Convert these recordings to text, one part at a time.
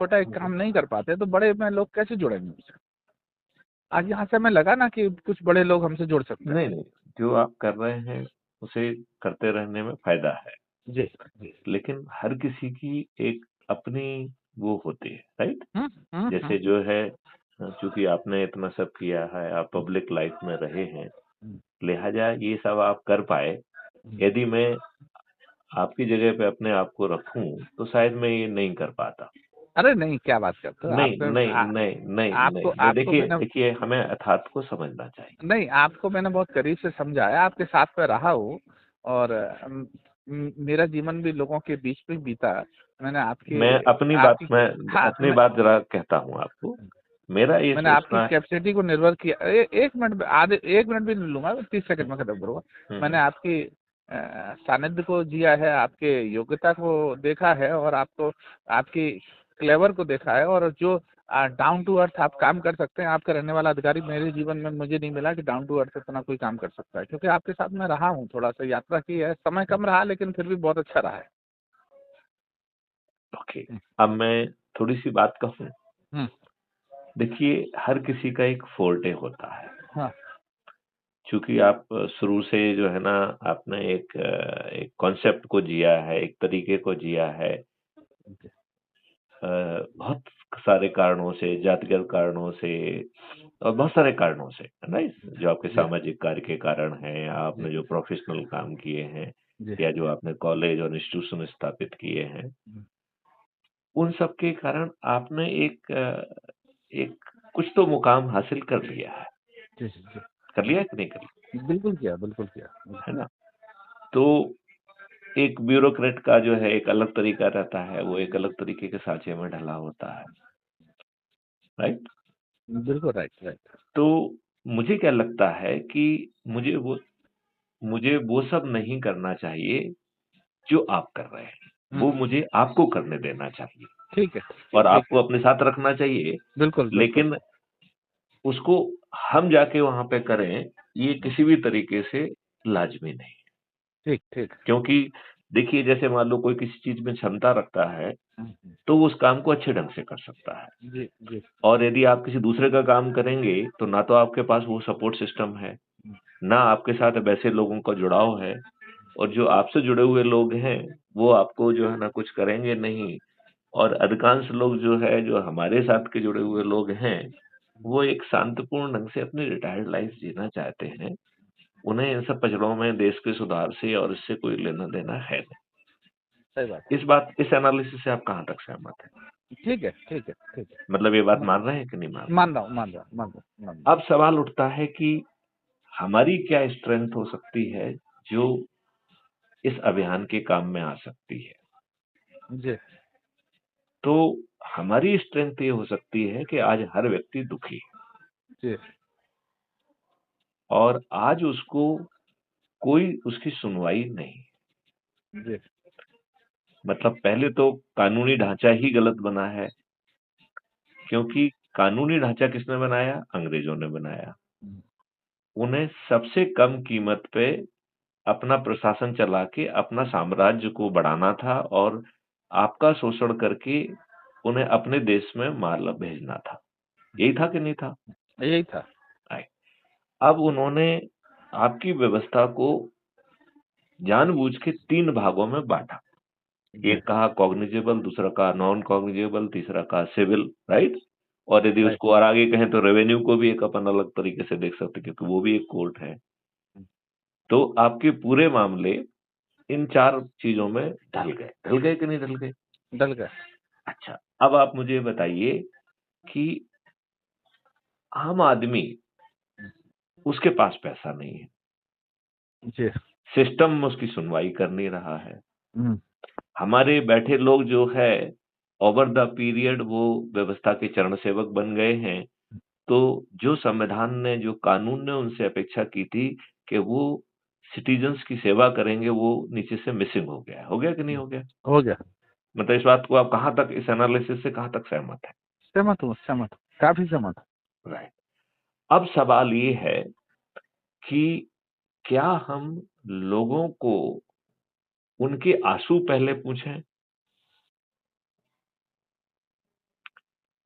छोटा एक काम नहीं कर पाते तो बड़े में लोग कैसे जुड़ेंगे हमसे? आज यहाँ से हमें लगा ना कि कुछ बड़े लोग हमसे जुड़ सकते हैं। नहीं, नहीं, जो आप कर रहे हैं, उसे करते रहने में फ़ायदा है। जी, जी। लेकिन हर किसी की एक अपनी वो होती है, राइट? हुँ, हुँ, हुँ, जैसे जो है चूँकि आपने इतना सब किया है, आप पब्लिक लाइफ़ में रहे हैं, हुँ, लिहाज़ा ये सब आप कर पाए। हुँ। यदि मैं आपकी जगह पे अपने आप को रखूँ, तो शायद मैं ये नहीं कर पाता। अरे नहीं, क्या बात करते हो? नहीं, आपने नहीं, नहीं, नहीं, नहीं, आपको नहीं, आपको देखिए मैंने देखिए, हमें यथार्थ को समझना चाहिए। नहीं, आपको मैंने बहुत करीब से समझा है, आपके साथ में रहा हूँ और मेरा जीवन भी लोगों के बीच में बीता। मैंने आपकी मैं आपकी हाँ, अपनी बात ज़रा कहता हूँ आपको। मेरा ये मैंने आपकी सोचना है। कैपेसिटी को निर्भर किया। 1 मिनट, आधे 1 मिनट भी नहीं लूँगा, 30 सेकंड में खत्म करूँगा। हुँ, मैंने हुँ। आपकी सानिध्य को जिया है, आपके योग्यता को देखा है और आपको आपकी क्लेवर को देखा है और जो डाउन टू अर्थ आप काम कर सकते हैं, आपका रहने वाला अधिकारी मेरे जीवन में मुझे नहीं मिला कि डाउन टू अर्थ इतना कोई काम कर सकता है। क्योंकि आपके साथ मैं रहा हूँ, थोड़ा-सा यात्रा की है, समय कम रहा लेकिन फिर भी बहुत अच्छा रहा है। ओके, हुँ, अब मैं थोड़ी-सी बात कहूँ। हुँ, देखिए, हर किसी का एक फ़ोर्टे होता है। हाँ, चूँकि आप शुरू से जो है ना, आपने एक कॉन्सेप्ट को जिया है, एक तरीके को जिया है। जी, बहुत सारे कारणों से, जातिगत कारणों से और बहुत सारे कारणों से, है ना? जो आपके जी, सामाजिक कार्य के कारण हैं, या जी, आपने जो प्रोफ़ेशनल काम किए हैं, जी, या जो आपने कॉलेज और इंस्टीट्यूशन स्थापित किए हैं, जी, उन सब के कारण आपने एक कुछ तो मुकाम हासिल कर लिया है। जी, जी। कर लिया है कि नहीं कर लिया? बिल्कुल किया, बिल्कुल किया। है ना? तो एक ब्यूरोक्रेट का जो है एक अलग तरीका रहता है, वो एक अलग तरीके के साँचे में ढला होता है, राइट? बिल्कुल राइट, राइट। तो मुझे क्या लगता है कि मुझे वो मुझे वो सब नहीं करना चाहिए जो आप कर रहे हैं। हुँ, वो मुझे आपको करने देना चाहिए ठीक है, और ठीक है। आपको अपने साथ रखना चाहिए, बिल्कुल, बिल्कुल। लेकिन उसको हम जाके वहाँ पे करें, ये किसी भी तरीके से लाज़मी नहीं। ठीक, ठीक। क्योंकि देखिए, जैसे मान लो कोई किसी चीज़ में क्षमता रखता है, हुँ, हुँ। तो वो उस काम को अच्छे ढंग से कर सकता है। जी, जी। और यदि आप किसी दूसरे का काम करेंगे, तो ना तो आपके पास वो सपोर्ट सिस्टम है, हुँ, ना आपके साथ वैसे लोगों का जुड़ाव है, और जो आपसे जुड़े हुए लोग हैं, वो आपको जो है ना कुछ करेंगे नहीं। और अधिकांश लोग जो है, जो हमारे साथ के जुड़े हुए लोग हैं, वो एक शांतिपूर्ण ढंग से अपनी रिटायर्ड लाइफ़ जीना चाहते हैं। उन्हें इन सब पचड़ों में देश के सुधार से और इससे कोई लेना-देना है नहीं। सही बात है। इस एनालिसिस से आप कहाँ तक सहमत हैं? ठीक है, ठीक है, ठीक है। मतलब ये बात म मान रहे हैं कि नहीं मान रहे हैं? मान रहा हूँ, मान रहा हूँ, मान रहा हूँ, मान रहा अब सवाल उठता है कि हमारी क्या स्ट्रेंथ हो सकती है, जो इस अभियान के काम में आ सकती है? हूँ। जी, तो हमारी स्ट्रेंथ ये हो सकती है कि आज हर व्यक्ति दुखी है, जी, और आज उसको कोई उसकी सुनवाई नहीं। जी। मतलब पहले तो कानूनी ढांचा ही गलत बना है, क्योंकि कानूनी ढांचा किसने बनाया? अंग्रेजों ने बनाया। हुँ, उन्हें सबसे कम कीमत पे अपना प्रशासन चला के अपना साम्राज्य को बढ़ाना था, और आपका शोषण करके उन्हें अपने देश में माल भेजना था। यही था कि नहीं था? यही था। राइट। अब उन्होंने आपकी व्यवस्था को जानबूझ के 3 भागों में बाँटा। जी, एक कहा कॉग्निजेबल, दूसरा कहा नॉन कॉग्निजेबल, तीसरा कहा सिविल, राइट? और यदि राइट। उसको और आगे कहें तो रेवेन्यू को भी एक अपन अलग तरीके से देख सकते हैं, क्योंकि वो भी एक कोर्ट है। हुँ, तो आपके पूरे मामले इन 4 चीज़ों में ढल गए। ढल गए कि नहीं ढल गए? डल गए। अच्छा, अब आप मुझे बताइए कि आम आदमी, उसके पास पैसा नहीं है। जी। सिस्टम उसकी सुनवाई कर नहीं रहा है। हुँ, हमारे बैठे लोग जो है, ओवर द पीरियड वो व्यवस्था के चरण सेवक बन गए हैं। तो जो संविधान ने, जो कानून ने उनसे अपेक्षा की थी कि वो सिटीज़न्स की सेवा करेंगे, वो नीचे से मिसिंग हो गया है। हो गया कि नहीं हो गया? हो गया। मतलब इस बात को आप कहाँ तक, इस एनालिसिस से कहाँ तक सहमत हैं? सहमत हूँ, काफ़ी सहमत हूँ। राइट। अब सवाल ये है कि क्या हम लोगों को उनके आँसू पहले पूछें,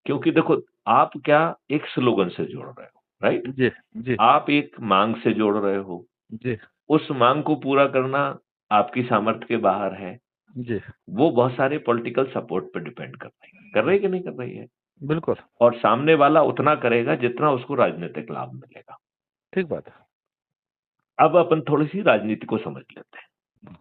क्योंकि देखो, आप क्या एक स्लोगन से जोड़ रहे हो, राइट? जी जी आप एक मांग से जोड़ रहे हो, जी उस मांग को पूरा करना आपकी सामर्थ्य के बाहर है। जी। वो बहुत सारे पॉलिटिकल सपोर्ट पे डिपेंड कर रही है कि नहीं कर रही है? बिल्कुल और सामने वाला उतना करेगा जितना उसको राजनीतिक लाभ मिलेगा। ठीक बात है। अब अपन थोड़ी-सी राजनीति को समझ लेते हैं।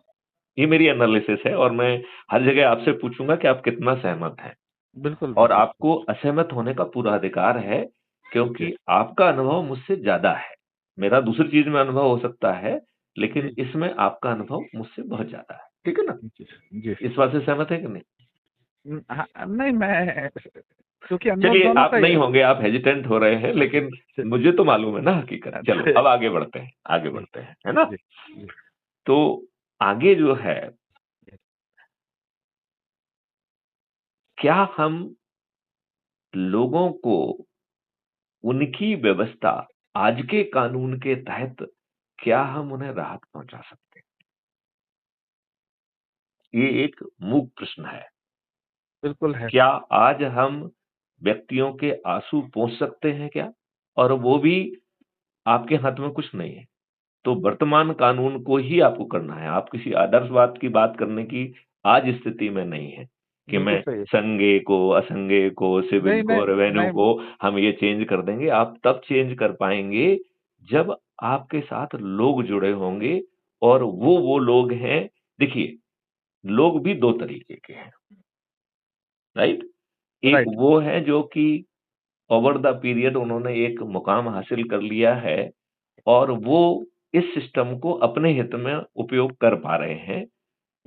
ये मेरी एनालिसिस है और मैं हर जगह आपसे पूछूँगा कि आप कितना सहमत हैं? बिल्कुल और बिल्कुल। आपको असहमत होने का पूरा अधिकार है, जी क्योंकि आपका अनुभव मुझसे ज़्यादा है। मेरा दूसरी चीज़ में अनुभव हो सकता है, लेकिन जी इसमें आपका अनुभव मुझसे बहुत ज़्यादा है। ठीक है ना? जी जी। इस बात से सहमत हैं कि नहीं? हाँ, नहीं मैं, क्योंकि अनुभव चलिए, दोनों आप का ही नहीं है। होंगे, आप हेजिटेंट हो रहे हैं, लेकिन मुझे तो मालूम है ना हकीकत। चलो, जी अब आगे बढ़ते हैं, आगे जी बढ़ते हैं, है ना? जी जी तो आगे जो है, क्या हम लोगों को उनकी व्यवस्था, आज के कानून के तहत क्या हम उन्हें राहत पहुँचा सकते हैं? ये एक मूक प्रश्न है। बिल्कुल है। क्या आज हम व्यक्तियों के आँसू पोंछ सकते हैं क्या? और वो भी आपके हाथ में कुछ नहीं है। तो वर्तमान कानून को ही आपको करना है। आप किसी आदर्शवाद की बात करने की आज स्थिति में नहीं है, कि बिल्कुल मैं सही है। संघे को, असंघे को, सिविल नहीं को, नहीं रेवेन्यू नहीं। को हम ये चेंज कर देंगे। आप तब चेंज कर पाएँगे जब आपके साथ लोग जुड़े होंगे, और वो लोग हैं। देखिए, लोग भी 2 तरीके के हैं, राइट? एक राइट। वो है जो कि ओवर द पीरियड उन्होंने एक मुकाम हासिल कर लिया है, और वो इस सिस्टम को अपने हित में उपयोग कर पा रहे हैं,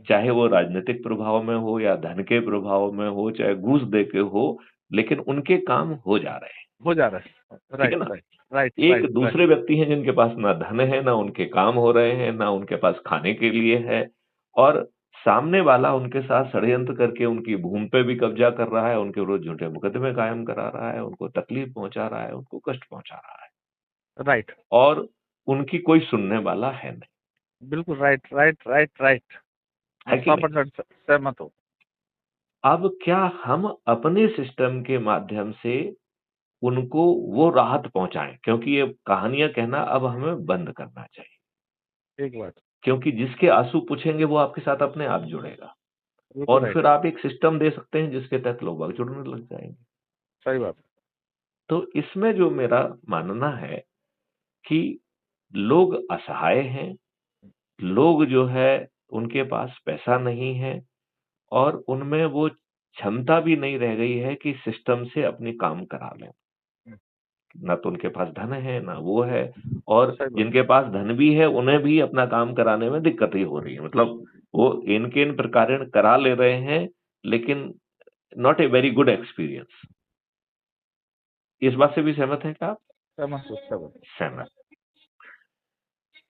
चाहे वो राजनीतिक प्रभाव में हो या धन के प्रभाव में हो, चाहे घूस दे के हो, लेकिन उनके काम हो जा रहे हैं, हो जा रहा है। ठीक है राइट ना? राइट राइट एक राइट राइट। दूसरे व्यक्ति हैं जिनके पास ना धन है, ना उनके काम हो रहे हैं, ना उनके पास खाने के लिए है, और सामने वाला उनके साथ षड्यंत्र करके उनकी भूमि पे भी कब्जा कर रहा है, उनके विरुद्ध झूठे मुकदमे कायम करा रहा है, उनको तकलीफ पहुँचा रहा है, उनको कष्ट पहुँचा रहा है, राइट। और उनकी कोई सुनने वाला है नहीं, बिल्कुल राइट राइट राइट राइट। मैं है कि नहीं? 100% सहमत हूँ। अब क्या हम अपने सिस्टम के माध्यम से उनको वो राहत पहुँचाएँ? क्योंकि ये कहानियाँ कहना अब हमें बंद करना चाहिए। ठीक बात। क्योंकि जिसके आँसू पूछेंगे वो आपके साथ अपने आप जुड़ेगा, बिल्कुल और राइट। फिर आप एक सिस्टम दे सकते हैं जिसके तहत लोग बाग जुड़ने लग जाएँगे। सही बात। तो इसमें जो मेरा मानना है कि लोग असहाय हैं, लोग जो है उनके पास पैसा नहीं है, और उनमें वो क्षमता भी नहीं रह गई है कि सिस्टम से अपने काम करा लें। ना तो उनके पास धन है, ना वो है, और सही बात। जिनके पास धन भी है, उन्हें भी अपना काम कराने में दिक्कत ही हो रही है। मतलब वो इन-केन प्रकारेण करा ले रहे हैं, लेकिन not a very good experience. इस बात से भी सहमत हैं क्या आप? सहमत हूँ सहमत। सहमत।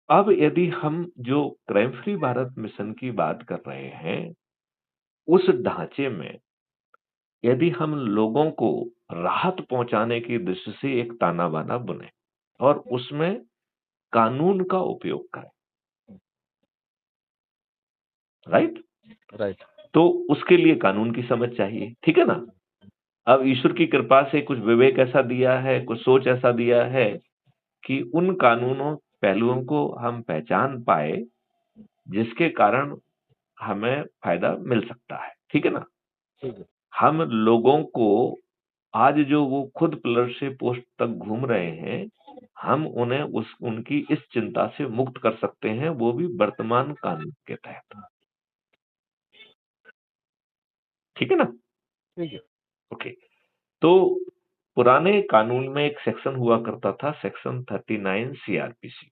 अब यदि हम जो क्राइम फ्री भारत मिशन की बात कर रहे हैं, उस ढांचे में यदि हम लोगों को राहत पहुँचाने की दृष्टि से एक ताना-बाना बुने, और उसमें कानून का उपयोग करें, राइट? राइट। तो उसके लिए कानून की समझ चाहिए, ठीक है ना? अब ईश्वर की कृपा से कुछ विवेक ऐसा दिया है, कुछ सोच ऐसा दिया है कि उन कानूनों पहलुओं को हम पहचान पाए, जिसके कारण हमें फ़ायदा मिल सकता है, ठीक है ना? ठीक है। हम लोगों को आज जो वो खुद पिलर से पोस्ट तक घूम रहे हैं, हम उन्हें उस उनकी इस चिंता से मुक्त कर सकते हैं, वो भी वर्तमान कानून के तहत, ठीक है ना? ठीक है। ओके। तो पुराने कानून में एक सेक्शन हुआ करता था, सेक्शन 39 सीआरपीसी,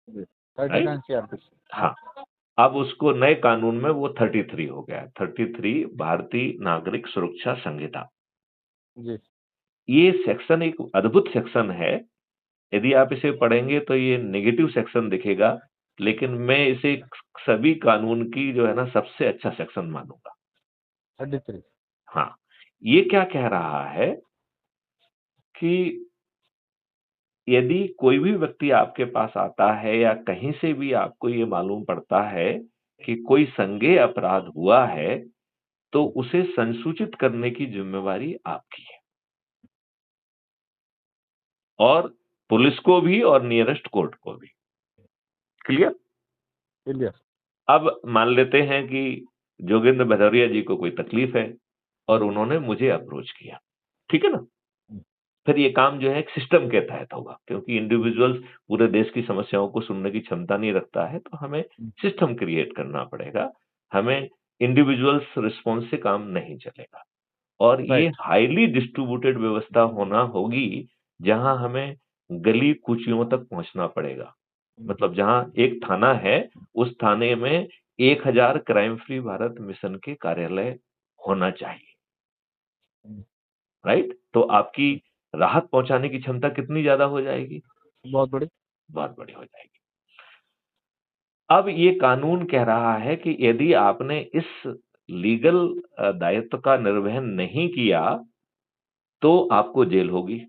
जी। राइट? 39 सीआरपीसी। हाँ। हाँ, अब उसको नए कानून में वो 33 हो गया है, 33 भारतीय नागरिक सुरक्षा संहिता। जी। ये सेक्शन एक अद्भुत सेक्शन है, यदि आप इसे पढ़ेंगे तो ये नेगेटिव सेक्शन दिखेगा, लेकिन मैं इसे सभी कानून की जो है ना सबसे अच्छा सेक्शन मानूँगा। 33। हाँ, ये क्या कह रहा है कि यदि कोई भी व्यक्ति आपके पास आता है, या कहीं से भी आपको ये मालूम पड़ता है कि कोई संज्ञेय अपराध हुआ है, तो उसे संसूचित करने की जिम्मेवारी आपकी है, और पुलिस को भी और नियरेस्ट कोर्ट को भी। क्लियर? क्लियर। अब मान लेते हैं कि जोगेंद्र भदौरिया जी को कोई तकलीफ है और उन्होंने मुझे अप्रोच किया, ठीक है ना? फिर ये काम जो है एक सिस्टम के तहत होगा, क्योंकि इंडिविजुअल्स पूरे देश की समस्याओं को सुनने की क्षमता नहीं रखता है, तो हमें सिस्टम क्रिएट करना पड़ेगा। हमें इंडिविजुअल्स रिस्पॉन्स से काम नहीं चलेगा, और ये राइट। हाईली डिस्ट्रीब्यूटेड व्यवस्था होना होगी, जहां हमें गली कूचियों तक पहुंचना पड़ेगा। मतलब जहां एक थाना है, उस थाने में 1000 क्राइम फ्री भारत मिशन के कार्यालय होना चाहिए, राइट? तो आपकी राहत पहुंचाने की क्षमता कितनी ज्यादा हो जाएगी? बहुत बड़ी। बहुत बड़ी हो जाएगी। अब ये कानून कह रहा है कि यदि आपने इस लीगल दायित्व का निर्वहन नहीं किया, तो आपको जेल होगी,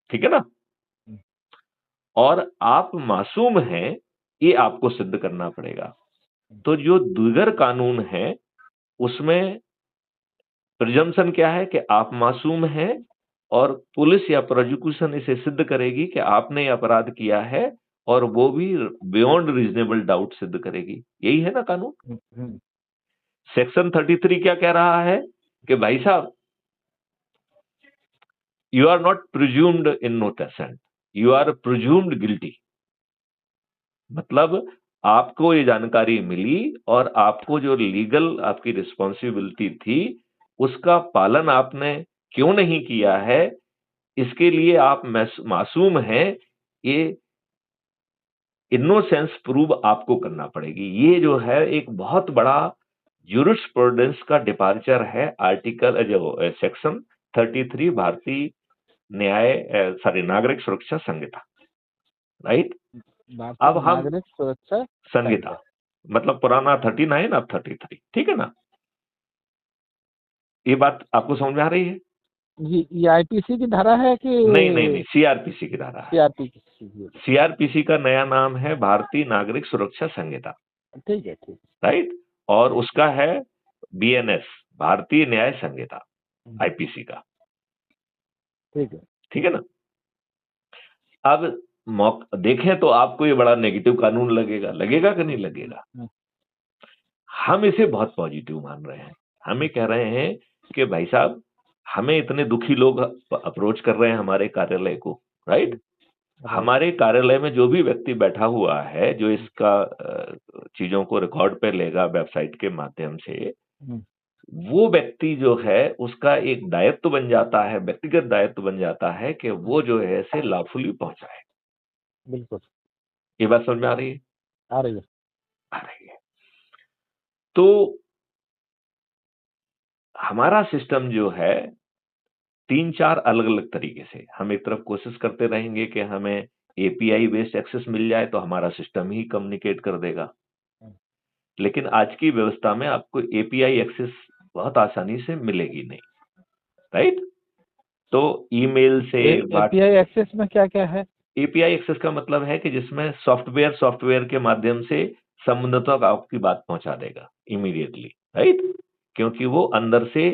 ठीक है ना? और आप मासूम हैं, ये आपको सिद्ध करना पड़ेगा। तो जो दीगर कानून है, उसमें प्रिजम्पशन क्या है कि आप मासूम हैं, और पुलिस या प्रोसिक्यूशन इसे सिद्ध करेगी कि आपने ये अपराध किया है, और वो भी बियॉन्ड रीजनेबल डाउट सिद्ध करेगी। यही है ना कानून? सेक्शन 33 क्या कह रहा है कि भाई साहब, you are not presumed innocent, you are presumed guilty. मतलब आपको ये जानकारी मिली, और आपको जो लीगल आपकी रिस्पॉन्सिबिलिटी थी, उसका पालन आपने क्यों नहीं किया है, इसके लिए आप मासूम हैं, ये इनोसेंस प्रूव आपको करना पड़ेगी। ये जो है एक बहुत बड़ा ज्यूरिस्प्रूडेंस का डिपार्चर है, आर्टिकल जो सेक्शन 33 भारतीय नागरिक सुरक्षा संहिता, राइट? अब भारतीय हम नागरिक सुरक्षा संहिता, मतलब पुराना 39, अब 33, ठीक है ना? ये बात आपको समझ में आ रही है? ये आईपीसी की धारा है कि नहीं नहीं नहीं, सीआरपीसी की धारा है। सीआरपीसी? सीआरपीसी का नया नाम है भारतीय नागरिक सुरक्षा संहिता, ठीक है, ठीक। राइट? और उसका है बीएनएस, भारतीय न्याय संहिता, आईपीसी का, ठीक है। ठीक है ना? अब देखें तो आपको ये बड़ा नेगेटिव कानून लगेगा, लगेगा कि नहीं लगेगा? हम इसे बहुत पॉजिटिव मान रहे हैं। हम ये कह रहे हैं कि भाई साहब, हमें इतने दुखी लोग अप्रोच कर रहे हैं हमारे कार्यालय को, राइट? हमारे कार्यालय में जो भी व्यक्ति बैठा हुआ है, जो इसका चीजों को रिकॉर्ड पे लेगा वेबसाइट के माध्यम से, वो व्यक्ति जो है उसका एक दायित्व बन जाता है, व्यक्तिगत दायित्व बन जाता है कि वो जो है इसे लॉफुली पहुंचाए। बिल्कुल। ये बात समझ में आ रही है? आ रही है। आ रही है। तो हमारा सिस्टम जो है 3-4 अलग-अलग तरीके से, हम एक तरफ कोशिश करते रहेंगे कि हमें एपीआई बेस्ड एक्सेस मिल जाए, तो हमारा सिस्टम ही कम्युनिकेट कर देगा। लेकिन आज की व्यवस्था में आपको एपीआई एक्सेस बहुत आसानी से मिलेगी नहीं, राइट? तो ईमेल से एपीआई एक्सेस में क्या क्या है? एपीआई एक्सेस का मतलब है कि जिसमें सॉफ्टवेयर के माध्यम से समुद्र तक आपकी बात पहुंचा देगा इमीडिएटली, राइट? क्योंकि वो अंदर से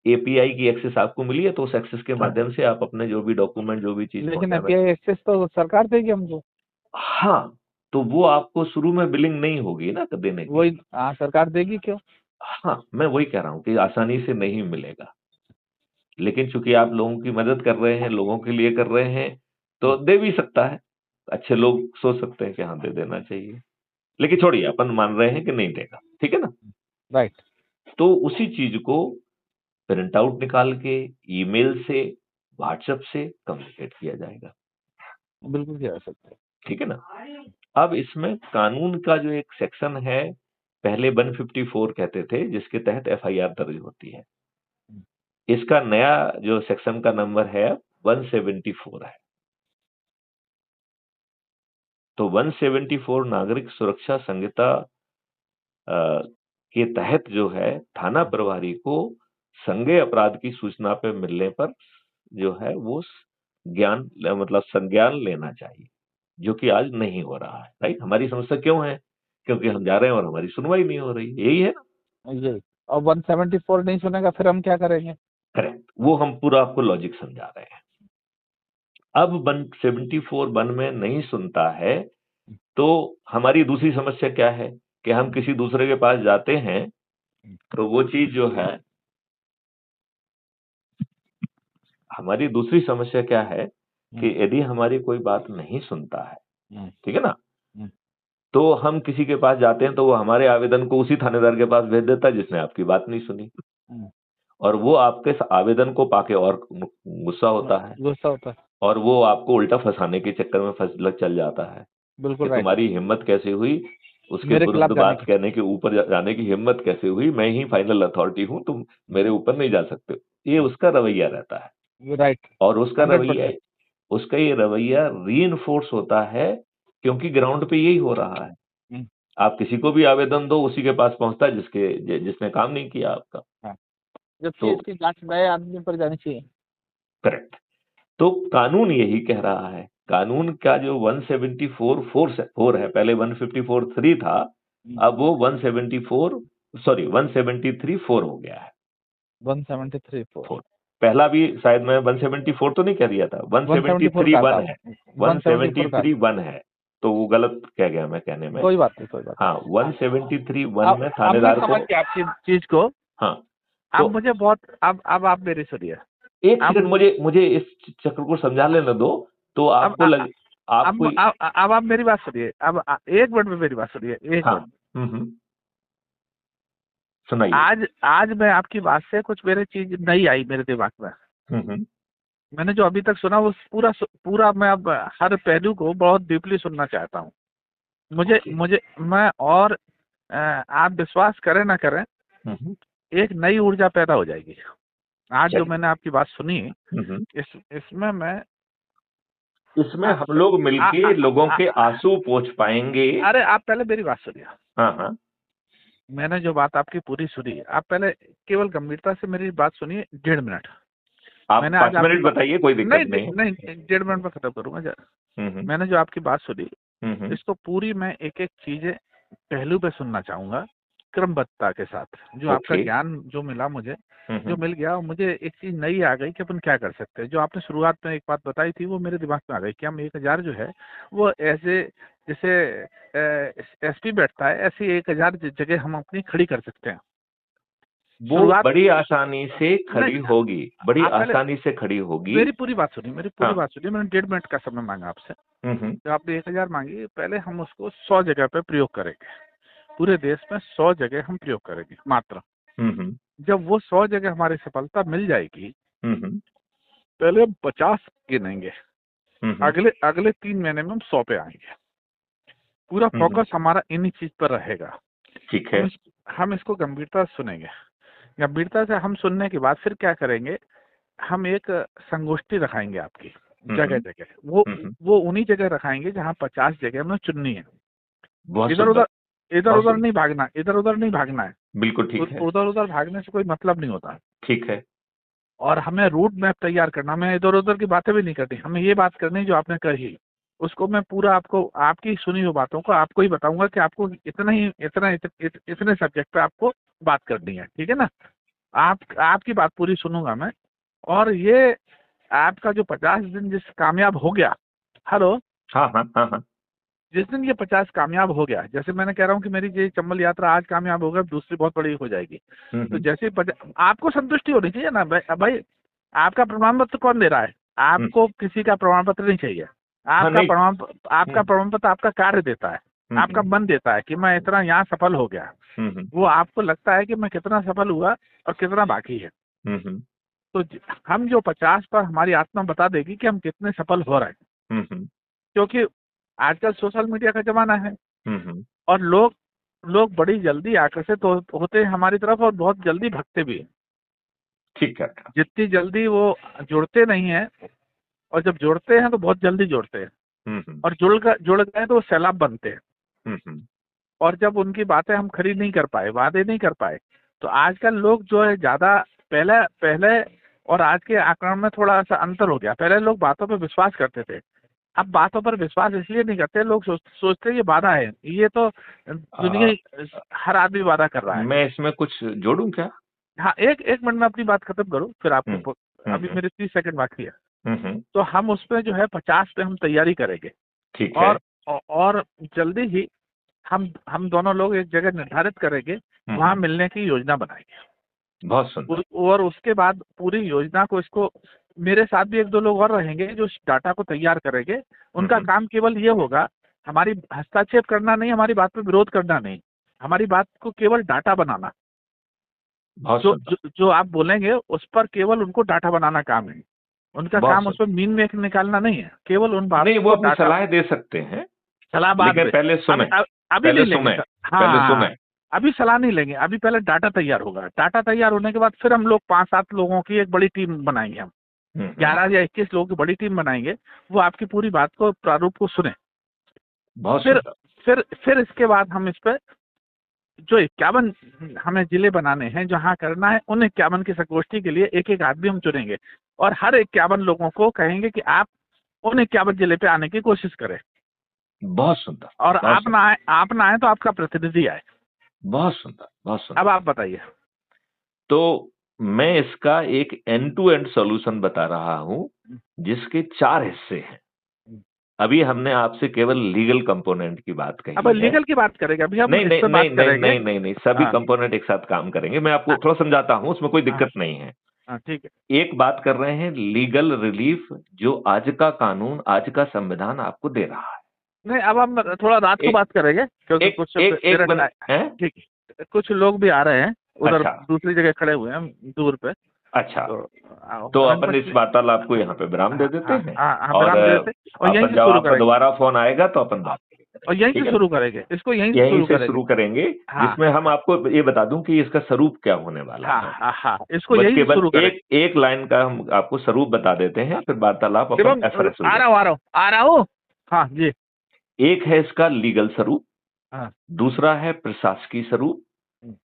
एपीआई की एक्सेस आपको मिली है, तो उस एक्सेस के माध्यम से आप अपने जो भी डॉक्यूमेंट, जो भी चीज लेकिन पहुंचाना। एपीआई एक्सेस तो सरकार देगी हमको। हाँ, तो वो आपको शुरू में बिलिंग नहीं होगी ना देने की। वही, हाँ, सरकार देगी क्यों? हाँ, मैं वही कह रहा हूँ कि आसानी से नहीं मिलेगा, लेकिन चूंकि आप लोगों की मदद कर रहे हैं, लोगों के लिए कर रहे हैं, तो दे भी सकता है। अच्छे लोग सोच सकते हैं कि हाँ, दे देना चाहिए, लेकिन छोड़िए, अपन मान रहे हैं कि नहीं देगा, ठीक है ना? राइट। तो उसी चीज को प्रिंट आउट निकाल के ईमेल से, व्हाट्सएप से कम्युनिकेट किया जाएगा, बिल्कुल किया जा सकता है। ठीक है ना? अब इसमें कानून का जो एक सेक्शन है, पहले 154 कहते थे, जिसके तहत एफआईआर दर्ज होती है। इसका नया जो सेक्शन का नंबर है 174 है। तो 174 नागरिक सुरक्षा संहिता के तहत जो है, थाना प्रभारी को संज्ञेय अपराध की सूचना पे मिलने पर जो है वो ज्ञान मतलब संज्ञान लेना चाहिए, जो कि आज नहीं हो रहा है, राइट? हमारी समस्या क्यों है? क्योंकि हम जा रहे हैं और हमारी सुनवाई नहीं हो रही, यही है ना? ये और 174 नहीं सुनेगा, फिर हम क्या करेंगे? करेक्ट, वो हम पूरा आपको लॉजिक समझा रहे हैं। अब 174 वन में नहीं सुनता है, तो हमारी दूसरी समस्या क्या है कि हम किसी दूसरे के पास जाते हैं, तो वो चीज जो है, हमारी दूसरी समस्या क्या है कि यदि हमारी कोई बात नहीं सुनता है, ठीक है ना, तो हम किसी के पास जाते हैं तो वो हमारे आवेदन को उसी थानेदार के पास भेज देता है जिसने आपकी बात नहीं सुनी, और वो आपके इस आवेदन को पाके और गुस्सा होता है, गुस्सा होता है। और वो आपको उल्टा फंसाने के चक्कर में फंस चल जाता है बिल्कुल कि राइट। तुम्हारी हिम्मत कैसे हुई, उसके मेरे विरुद्ध खिलाफ जाने बात की। कहने के ऊपर जाने की हिम्मत कैसे हुई, मैं ही फाइनल अथॉरिटी हूं, तुम मेरे ऊपर नहीं जा सकते। ये उसका रवैया रहता है, राइट। और उसका रवैया, 100%। उसका ये रवैया रीइंफोर्स होता है क्योंकि ग्राउंड पे यही हो रहा है। हम्म, आप किसी को भी आवेदन दो, उसी के पास पहुंचता है जिसने काम नहीं किया आपका। हाँ। जबकि तो इसकी जांच नए आदमी पर जानी चाहिए। करेक्ट, तो कानून यही कह रहा है, कानून का जो 174(4) है, पहले 154(3) था, अब वो 174, सॉरी 173(4) हो गया है। 173 4। 4 पहला भी शायद मैं 174 तो नहीं कह दिया था, 174 173 कहा था। वन है, 174 का। 173 वन है, तो वो गलत कह गया मैं कहने में। कोई बात नहीं, कोई बात हाँ, नहीं। 173 वन में अब मैं थानेदार समझ को, गया आपकी चीज को। हाँ, अब तो मुझे बहुत, अब आप मेरी सुनिए। एक अब सेकंड, मुझे इस चक्र को समझा लेने दो, तो अब आपको लग, आपको, अब आप मेरी बात सुनिए। अब 1 मिनट में मेरी बात सुनिए, 1 मिनट। हाँ, सुनाइए। आज आज मैं आपकी बात से कुछ मेरे चीज नहीं आई मेरे दिमाग में। हम्म। मैंने जो अभी तक सुना वो पूरा मैं अब हर पहलू को बहुत डीपली सुनना चाहता हूँ। मुझे ओके। मुझे मैं और आप विश्वास करें ना करें, हम्म। एक नई ऊर्जा पैदा हो जाएगी। आज जो चलिए। मैंने आपकी बात सुनी, हम्म। इसमें मैं इसमें आ, हम लोग आ, आ, मिलके लोगों आ, के आ, आंसू पोंछ पाएंगे। अरे आप पहले मेरी बात सुनिए। हाँ हाँ। मैंने जो बात आपकी पूरी सुनी, आप पहले केवल गंभीरता से मेरी बात सुनिए 1.5 मिनट। आप मैंने आज 5 आपकी मिनट बताइए, कोई दिक्कत नहीं नहीं। नहीं, 1.5 मिनट में खत्म करूंगा जरा। हम्म। मैंने जो आपकी बात सुनी, हम्म। इसको पूरी मैं एक एक चीजें पहलू पे सुनना चाहूंगा, क्रमबद्धता के साथ। जो आपका ओके। ज्ञान जो मिला मुझे, जो हम्म। मिल गया, और मुझे एक चीज नई आ गई कि अपन क्या कर सकते हैं। जो आपने शुरुआत में एक बात बताई थी, वो मेरे दिमाग में आ गई कि हम 1,000 जो है वो ऐसे, जैसे एसपी बैठता है, ऐसी 1,000 जगह हम अपनी खड़ी कर सकते हैं। वो शुरुआत बड़ी आसानी से खड़ी नहीं, होगी, बड़ी आप पहले आसानी से खड़ी होगी। मेरी पूरी बात सुनिए, मेरी पूरी हाँ। बात सुनिए। मैंने 1.5 मिनट का समय मांगा आपसे। हम्म। जब आपने 1,000 मांगी, पहले हम उसको 100 जगह पे प्रयोग करेंगे। पूरे देश में 100 जगह हम प्रयोग करेंगे मात्र। हम्म। जब वो 100 जगह हमारी सफलता मिल जाएगी, हम्म। पहले हम 50 गिनेंगे। हम्म। अगले अगले 3 महीने में हम 100 पे आएंगे। पूरा फोकस हमारा इन्हीं चीज पर रहेगा। ठीक है। हम इस, हम इसको गंभीरता से सुनेंगे। गंभीरता से हम सुनने के बाद फिर क्या करेंगे, हम एक संगोष्ठी रखाएंगे आपकी जगह हम्म। जगह। वो उन्हीं जगह रखाएंगे जहाँ 50 जगह हमें चुननी है। बहुत इधर सुंदर। उधर इधर बहुत उधर सुंदर। नहीं भागना, इधर उधर नहीं भागना है। बिल्कुल ठीक है। उधर उधर भागने से कोई मतलब नहीं होता। ठीक है। और हमें रूट मैप तैयार करना, हमें इधर उधर की बातें भी नहीं करनी, हमें ये बात करनी जो आपने कही, उसको मैं पूरा आपको, आपकी सुनी हुई बातों को आपको ही बताऊंगा कि आपको इतना ही इतने सब्जेक्ट पे आपको बात करनी है, ठीक है ना। आपकी बात पूरी सुनूंगा मैं। और ये आपका जो 50 दिन जिस कामयाब हो गया, हेलो, हाँ हाँ हाँ हाँ। जिस दिन ये 50 कामयाब हो गया, जैसे मैंने कह रहा हूँ कि मेरी ये चंबल यात्रा आज कामयाब हो गई, दूसरी बहुत बड़ी हो जाएगी। तो जैसे ही आपको संतुष्टि होनी चाहिए ना भाई। आपका प्रमाण पत्र कौन दे रहा है? हम्म। आपको किसी का प्रमाण पत्र नहीं चाहिए। हाँ नहीं। आपका प्रमाण पत्र आपका कार्य देता है, आपका मन देता है कि मैं इतना यहाँ सफल हो गया। वो आपको लगता है कि मैं कितना सफल हुआ और कितना बाकी है। तो हम जो 50 पर हमारी आत्मा बता देगी कि हम कितने सफल हो रहे हैं। क्योंकि आजकल सोशल मीडिया का जमाना है, और लोग बड़ी जल्दी आकर्षित होते हैं हमारी तरफ, और बहुत जल्दी भगते भी हैं। ठीक है। जितनी जल्दी वो जुड़ते नहीं है, और जब जुड़ते हैं तो बहुत जल्दी जुड़ते हैं, और जुड़ गए तो वो सैलाब बनते हैं। और जब उनकी बातें हम खरीद नहीं कर पाए, वादे नहीं कर पाए, तो आजकल लोग जो है ज्यादा, पहले पहले और आज के आक्रमण में थोड़ा सा अंतर हो गया। पहले लोग बातों पे विश्वास करते थे, अब बातों पर विश्वास इसलिए नहीं करते, लोग सोचते हैं ये वादा है, ये तो दुनिया हर आदमी वादा कर रहा है। मैं इसमें कुछ जोड़ूं क्या? हाँ, एक एक मिनट में अपनी बात खत्म करूँ, फिर हम्म आपको अभी हम्म मेरे 30 सेकंड बाकी है। हम्म। तो हम उसपे जो है 50 पे हम तैयारी करेंगे, ठीक है। और और जल्दी ही हम दोनों लोग एक जगह निर्धारित करेंगे, वहां मिलने की योजना बनाएंगे। बहुत सुंदर। और उसके बाद पूरी योजना को, इसको मेरे साथ भी एक दो लोग और रहेंगे जो इस डाटा को तैयार करेंगे। उनका काम केवल ये होगा, हमारी हस्तक्षेप करना नहीं, हमारी बात पे विरोध करना नहीं, हमारी बात को केवल डाटा बनाना। बहुत जो सुंदर। जो जो आप बोलेंगे उस पर केवल उनको डाटा बनाना काम है। उनका बहुत काम उस सुंदर। पर मीन में निकालना नहीं है, केवल उन बात नहीं, वो को अपनी डाटा। सलाह दे सकते हैं, सलाह बाद लेकिन में। पहले अभी सुने। अभी पहले नहीं लेंगे सुने। सर। पहले हाँ, सुने। अभी सलाह नहीं लेंगे, अभी पहले डाटा तैयार होगा। डाटा तैयार होने के बाद फिर हम लोग 5-7 लोगों की एक बड़ी टीम बनाएंगे। हम 11 या 21 लोगों की बड़ी टीम बनाएंगे। वो आपकी पूरी बात को, प्रारूप को सुने। बहुत फिर सुंदर। फिर इसके बाद हम इस पे जो 51 हमें जिले बनाने हैं, जहाँ करना है, उन 51 की संगोष्ठी के लिए एक एक आदमी हम चुनेंगे, और हर 51 लोगों को कहेंगे कि आप उन 51 जिले पे आने की कोशिश करें। बहुत सुंदर। और बहुत आप सुंदर। ना आए, आप ना आए तो आपका प्रतिनिधि आए। बहुत सुंदर। बहुत अब सुंदर। आप बताइए। तो मैं इसका एक एंड टू एंड सॉल्यूशन बता रहा हूं, जिसके 4 हिस्से हैं। अभी हमने आपसे केवल लीगल कंपोनेंट की बात अब कही है। लीगल की बात करेंगे, अभी हम नहीं इस नहीं पे नहीं बात नहीं करेंगे। नहीं नहीं नहीं, सभी हाँ कंपोनेंट एक साथ काम करेंगे। मैं आपको हाँ थोड़ा समझाता हूं, उसमें कोई हाँ दिक्कत नहीं है। हाँ, ठीक है। एक बात कर रहे हैं लीगल रिलीफ, जो आज का कानून, आज का संविधान आपको दे रहा है। नहीं, अब हम थोड़ा रात को एक बात करेंगे, क्योंकि एक कुछ एक एक मेरा बन है। ठीक है, कुछ लोग भी आ रहे हैं, उधर अच्छा। दूसरी जगह खड़े हुए हैं दूर पे। अच्छा। तो तो रंग अपन इस पंचमी। वार्तालाप को यहाँ पे विराम दे हाँ देते हाँ हैं। हाँ हाँ, और विराम दे देते, और यहीं अपन से जब शुरू आपका करेंगे। दोबारा फोन आएगा तो अपन बात करेंगे। और यहीं ठीक से है। शुरू करेंगे, इसको यहीं से यहीं शुरू से करेंगे। शुरू करेंगे, हाँ जिसमें हम आपको ये बता दूं कि इसका स्वरूप क्या होने वाला हाँ है। हाँ हाँ, इसको बस यहीं से केवल शुरू करेंगे। एक एक लाइन का हम आपको स्वरूप बता देते हैं, फिर वार्तालाप अपन शिवम, एफरेस हो आ जाए। रहा हूँ आ रहा हूँ आ रहा हूँ। हाँ जी। एक है इसका लीगल स्वरूप, हाँ। दूसरा है प्रशासकीय स्वरूप,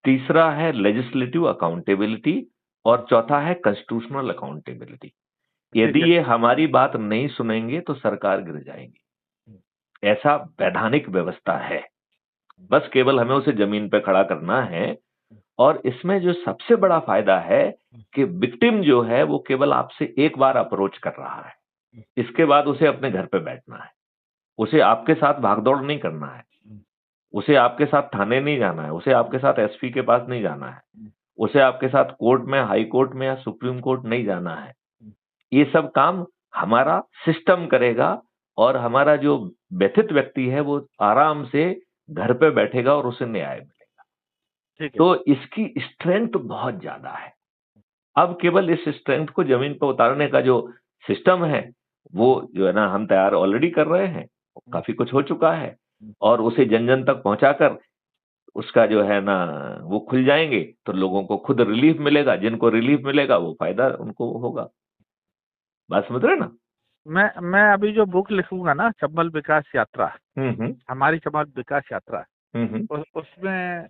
तीसरा है लेजिस्लेटिव अकाउंटेबिलिटी, और चौथा है कॉन्स्टिट्यूशनल अकाउंटेबिलिटी। ठीक यदि है। ये हमारी बात नहीं सुनेंगे तो सरकार गिर जाएगी, ऐसा वैधानिक व्यवस्था है। बस केवल हमें उसे जमीन पे खड़ा करना है। और इसमें जो सबसे बड़ा फायदा है कि विक्टिम जो है वो केवल आपसे एक बार अप्रोच कर रहा है, इसके बाद उसे अपने घर पे बैठना है। उसे आपके साथ भागदौड़ नहीं करना है, उसे आपके साथ थाने नहीं जाना है, उसे आपके साथ एसपी के पास नहीं जाना है, उसे आपके साथ कोर्ट में, हाई कोर्ट में या सुप्रीम कोर्ट नहीं जाना है। ये सब काम हमारा सिस्टम करेगा, और हमारा जो व्यथित व्यक्ति है वो आराम से घर पे बैठेगा और उसे न्याय मिलेगा। ठीक है। तो इसकी स्ट्रेंथ बहुत ज्यादा है। अब केवल इस स्ट्रेंथ को जमीन पर उतारने का जो सिस्टम है, वो जो है ना, हम तैयार ऑलरेडी कर रहे हैं। काफी कुछ हो चुका है, और उसे जन जन तक पहुंचाकर उसका जो है ना, वो खुल जाएंगे तो लोगों को खुद रिलीफ मिलेगा। जिनको रिलीफ मिलेगा वो फायदा उनको होगा। बात समझ रहे ना? मैं अभी जो बुक लिखूंगा ना, चंबल विकास यात्रा, हम्म। हमारी चंबल विकास यात्रा, हम्म। उसमें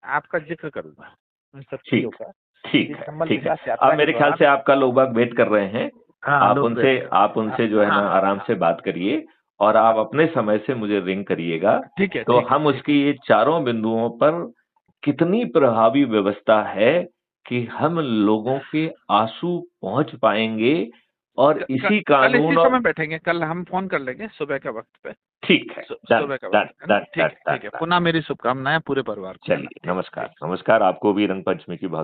आपका जिक्र करूंगा उन सब चीजों ठीक। का, ठीक कि है। चंबल ठीक है। विकास अब यात्रा के मेरे ख्याल दौरान। से आपका लोग बाग वेट कर रहे हैं। हाँ, लोग वेट कर आप उनसे जो है हाँ ना हाँ आराम हाँ से बात करिए, और हाँ, आप अपने समय से मुझे रिंग करिएगा। ठीक है तो ठीक है हम ठीक है। उसकी ये चारों बिंदुओं पर कितनी प्रभावी व्यवस्था है कि हम लोगों के आंसू पहुंच पाएंगे, और इसी कल इसी कानून और। समय बैठेंगे, कल हम फोन कर लेंगे सुबह के वक्त पे। ठीक है। डन सुबह का डन वक्त है ना, डन ठीक डन है डन ठीक है। डन। पुनः मेरी शुभकामनाएं पूरे परिवार को देना। चलिए, ठीक है नमस्कार ठीक। नमस्कार। आपको भी रंग पंचमी की बहुत